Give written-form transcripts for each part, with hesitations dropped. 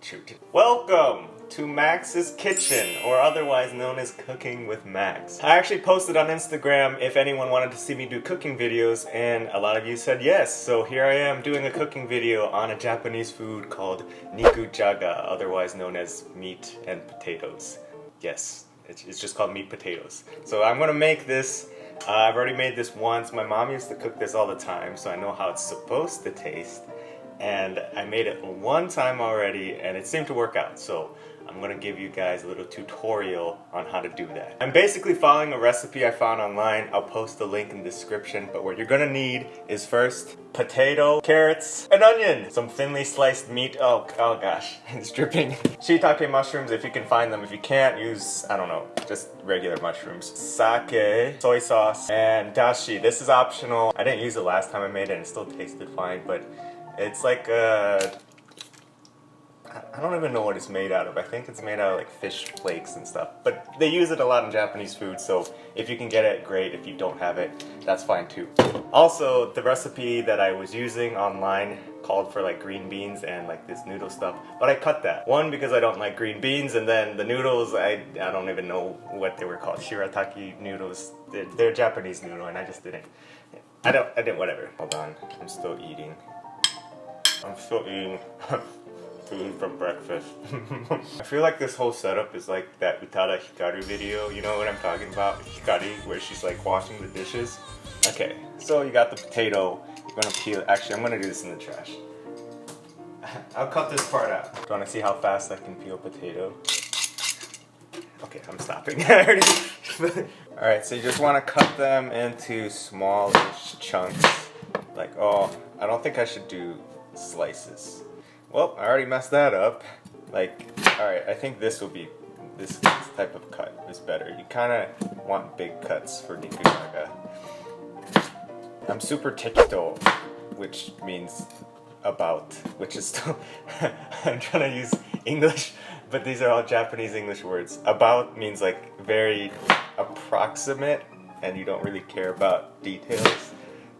shoot. Welcome to Max's Kitchen, or otherwise known as Cooking with Max. I actually posted on Instagram if anyone wanted to see me do cooking videos, and a lot of you said yes. So here I am doing a cooking video on a Japanese food called Nikujaga, otherwise known as meat and potatoes. Yes, it's just called meat potatoes. So I'm gonna make this. I've already made this once. My mom used to cook this all the time, so I know how it's supposed to taste. And I made it one time already, and it seemed to work out. So I'm gonna give you guys a little tutorial on how to do that. I'm basically following a recipe I found online. I'll post the link in the description, but what you're gonna need is first potato, carrots, an onion, some thinly sliced meat. Oh gosh, it's dripping. Shiitake mushrooms if you can find them. If you can't, use, I don't know, just regular mushrooms. Sake, soy sauce, and dashi. This is optional. I didn't use it last time I made it and it still tasted fine, but it's like I don't even know what it's made out of. I think it's made out of like fish flakes and stuff. But they use it a lot in Japanese food, so if you can get it, great. If you don't have it, that's fine too. Also, the recipe that I was using online called for like green beans and like this noodle stuff, but I cut that. One, because I don't like green beans, and then the noodles, I don't even know what they were called. Shirataki noodles. They're Japanese noodle, and I just didn't. I didn't, whatever. Hold on, I'm still eating. Food from breakfast. I feel like this whole setup is like that Utada Hikaru video, you know what I'm talking about? Hikari, where she's like washing the dishes. Okay, so you got the potato, you're gonna peel, actually I'm gonna do this in the trash. I'll cut this part out. Do you wanna see how fast I can peel potato? Okay, I'm stopping. Alright, so you just wanna cut them into smallish chunks. Like, oh, I don't think I should do slices. Well, I already messed that up. Like, alright, I think this type of cut is better. You kind of want big cuts for Nikujaga. I'm super tekito, which means about, which is still, I'm trying to use English, but these are all Japanese English words. About means like very approximate, and you don't really care about details.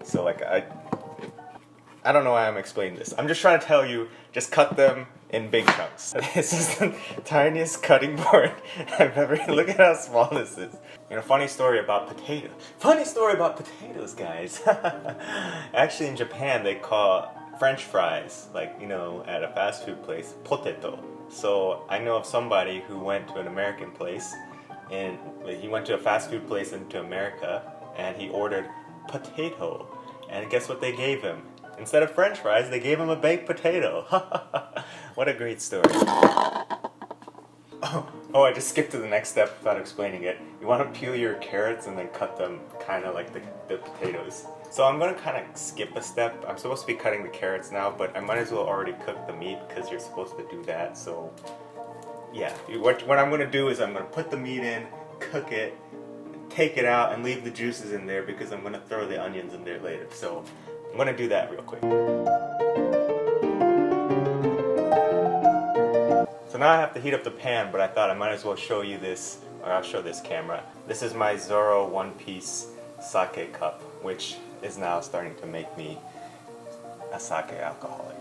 So like, I don't know why I'm explaining this. I'm just trying to tell you, just cut them in big chunks. This is the tiniest cutting board I've ever, look at how small this is. You know, funny story about potatoes. Funny story about potatoes, guys. Actually in Japan they call French fries, like, you know, at a fast food place, potato. So I know of somebody who went to an American place, and he went to a fast food place into America, and he ordered potato. And guess what they gave him? Instead of French fries, they gave him a baked potato. What a great story. Oh, I just skipped to the next step without explaining it. You want to peel your carrots and then cut them kind of like the potatoes. So I'm going to kind of skip a step. I'm supposed to be cutting the carrots now, but I might as well already cook the meat because you're supposed to do that. So yeah, what I'm going to do is I'm going to put the meat in, cook it, take it out, and leave the juices in there because I'm going to throw the onions in there later. So I'm gonna do that real quick. So now I have to heat up the pan, but I thought I might as well show you this, or I'll show this camera. This is my Zoro one-piece sake cup, which is now starting to make me a sake alcoholic.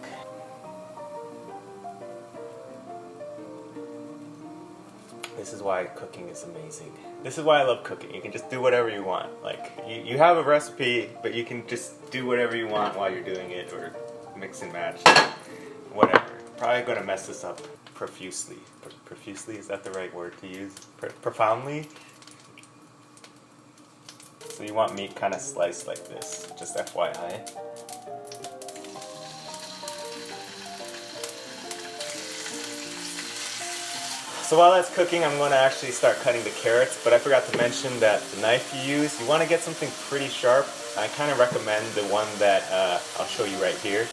This is why cooking is amazing. This is why I love cooking. You can just do whatever you want. Like, you have a recipe, but you can just do whatever you want while you're doing it, or mix and match, whatever. Probably gonna mess this up profusely. Profusely, is that the right word to use? Profoundly? So you want meat kind of sliced like this, just FYI. So while that's cooking, I'm going to actually start cutting the carrots, but I forgot to mention that the knife you use, you want to get something pretty sharp. I kind of recommend the one that I'll show you right here.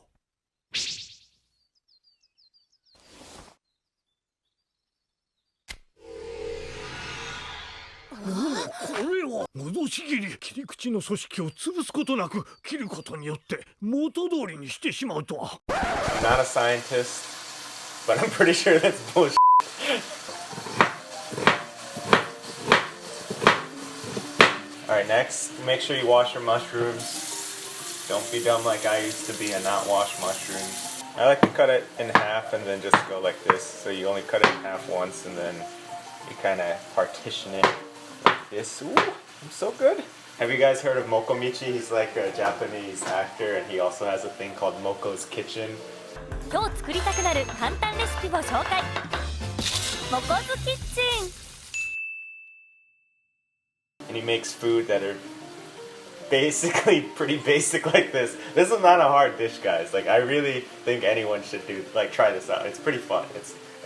I'm not a scientist, but I'm pretty sure that's bullshit. Alright, next, make sure you wash your mushrooms. Don't be dumb like I used to be and not wash mushrooms. I like to cut it in half and then just go like this. So you only cut it in half once and then you kind of partition it like this. Ooh, I'm so good. Have you guys heard of Mokomichi? He's like a Japanese actor and he also has a thing called Moko's Kitchen. 今日作りたくなる簡単レシピを紹介。モコズキッチン。And he makes food that are basically pretty basic like this. This is not a hard dish, guys. Like I really think anyone should try this out. It's pretty fun.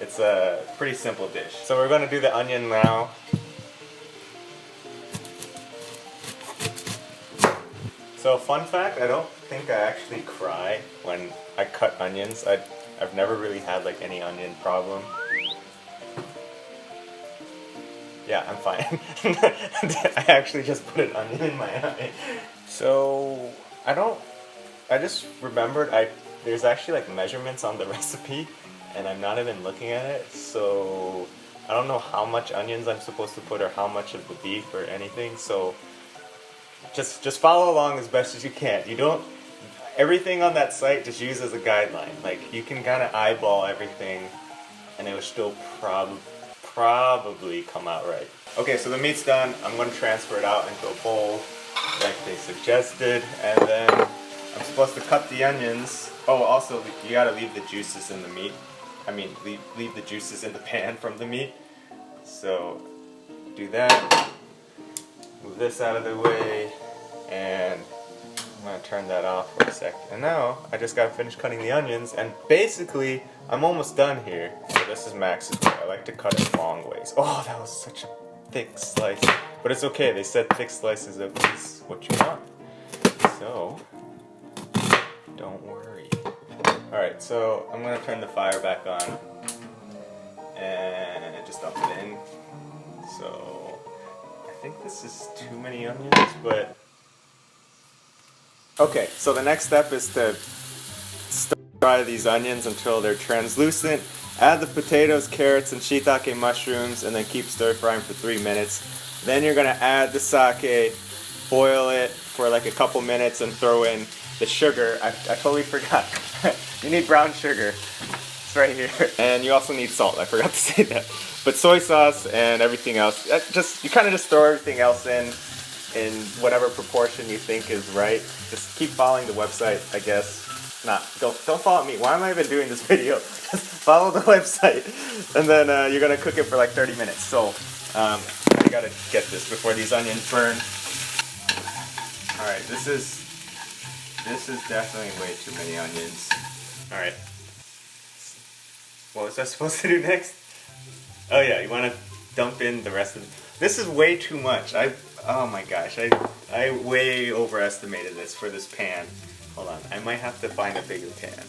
It's a pretty simple dish. So we're gonna do the onion now. So fun fact, I don't think I actually cry when I cut onions. I've never really had like any onion problem. Yeah, I'm fine. I actually just put an onion in my eye. So I just remembered there's actually like measurements on the recipe and I'm not even looking at it. So I don't know how much onions I'm supposed to put or how much of the beef or anything. So just follow along as best as you can. Everything on that site just use as a guideline. Like you can kind of eyeball everything and it will still probably come out right. Okay, so the meat's done. I'm going to transfer it out into a bowl like they suggested, and then I'm supposed to cut the onions. Oh, also you gotta leave the juices in the meat. I mean, leave the juices in the pan from the meat. So do that. Move this out of the way, and I'm gonna turn that off for a sec. And now I just gotta finish cutting the onions, and basically I'm almost done here. So this is Max's way. I like to cut it long ways. Oh, that was such a thick slice, but it's okay. They said thick slices is what you want, so don't worry. All right, so I'm gonna turn the fire back on and just dump it in. So I think this is too many onions, but okay. So the next step is to stir-fry these onions until they're translucent. Add the potatoes, carrots, and shiitake mushrooms, and then keep stir-frying for 3 minutes. Then you're gonna add the sake, boil it for like a couple minutes, and throw in the sugar. I totally forgot. You need brown sugar. It's right here. And you also need salt. I forgot to say that. But soy sauce and everything else. You kind of just throw everything else in whatever proportion you think is right. Just keep following the website, I guess. Don't follow me. Why am I even doing this video? Just follow the website, and then you're gonna cook it for like 30 minutes. So I gotta get this before these onions burn. All right, this is definitely way too many onions. All right, what was I supposed to do next? Oh yeah, you want to dump in the rest of it. This is way too much. Oh my gosh, I way overestimated this for this pan. Hold on, I might have to find a bigger pan.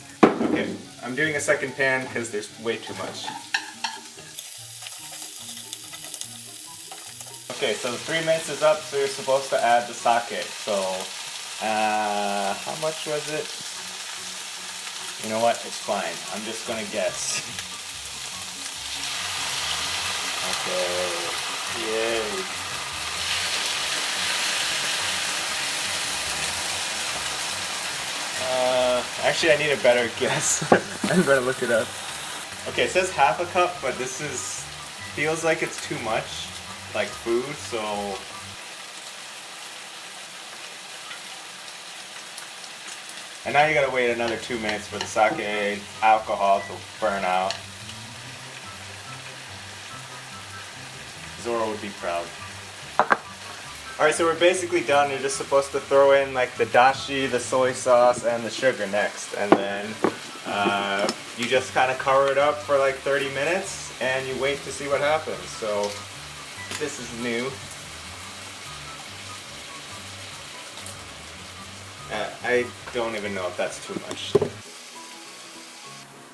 Okay, I'm doing a second pan because there's way too much. Okay, so the 3 minutes is up, so you're supposed to add the sake. So, how much was it? You know what, it's fine. I'm just gonna guess. Okay, yay. Actually, I need a better guess. I'm gonna look it up. Okay, it says half a cup, but feels like it's too much, like food, so. And now you gotta wait another 2 minutes for the sake alcohol to burn out. Zoro would be proud. Alright, so we're basically done. You're just supposed to throw in like the dashi, the soy sauce, and the sugar next. And then you just kind of cover it up for like 30 minutes and you wait to see what happens. So this is new. I don't even know if that's too much.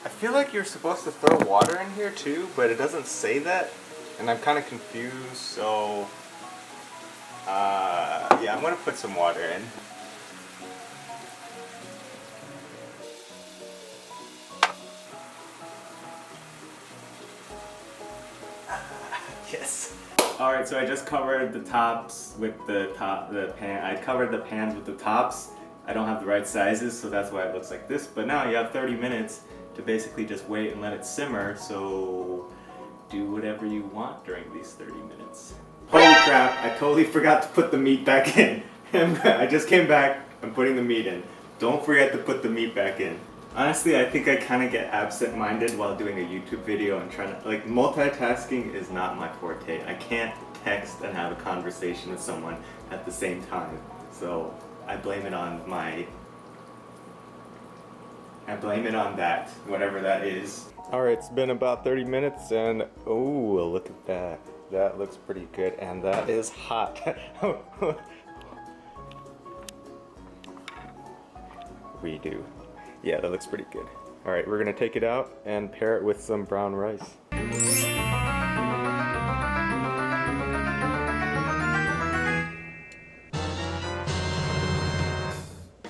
I feel like you're supposed to throw water in here too, but it doesn't say that. And I'm kind of confused, so. Yeah, I'm gonna put some water in. Yes. All right, so I just covered the tops with the pan. I covered the pans with the tops, I don't have the right sizes, so that's why it looks like this. But now you have 30 minutes to basically just wait and let it simmer, so do whatever you want during these 30 minutes. Holy crap, I totally forgot to put the meat back in. I just came back, I'm putting the meat in. Don't forget to put the meat back in. Honestly, I think I kind of get absent-minded while doing a YouTube video and trying to, like, multitasking is not my forte. I can't text and have a conversation with someone at the same time. So I blame it on that, whatever that is. Alright, it's been about 30 minutes and oh, look at that. That looks pretty good and that is hot. Redo. Yeah, that looks pretty good. Alright, we're gonna take it out and pair it with some brown rice.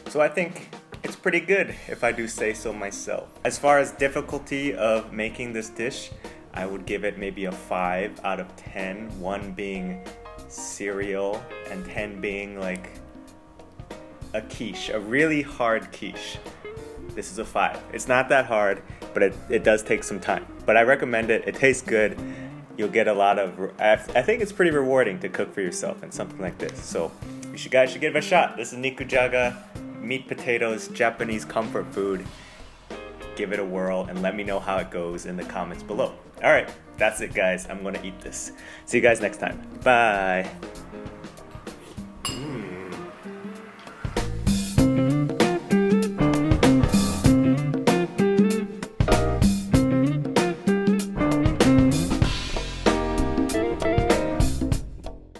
So I think it's pretty good, if I do say so myself. As far as difficulty of making this dish, I would give it maybe a 5 out of 10. 1 being cereal and 10 being like a quiche, a really hard quiche. This is a 5. It's not that hard, but it does take some time. But I recommend it. It tastes good. You'll get a lot of, I think it's pretty rewarding to cook for yourself and something like this. So you guys should give it a shot. This is Nikujaga, meat potatoes, Japanese comfort food. Give it a whirl and let me know how it goes in the comments below. Alright, that's it guys. I'm gonna eat this. See you guys next time. Bye.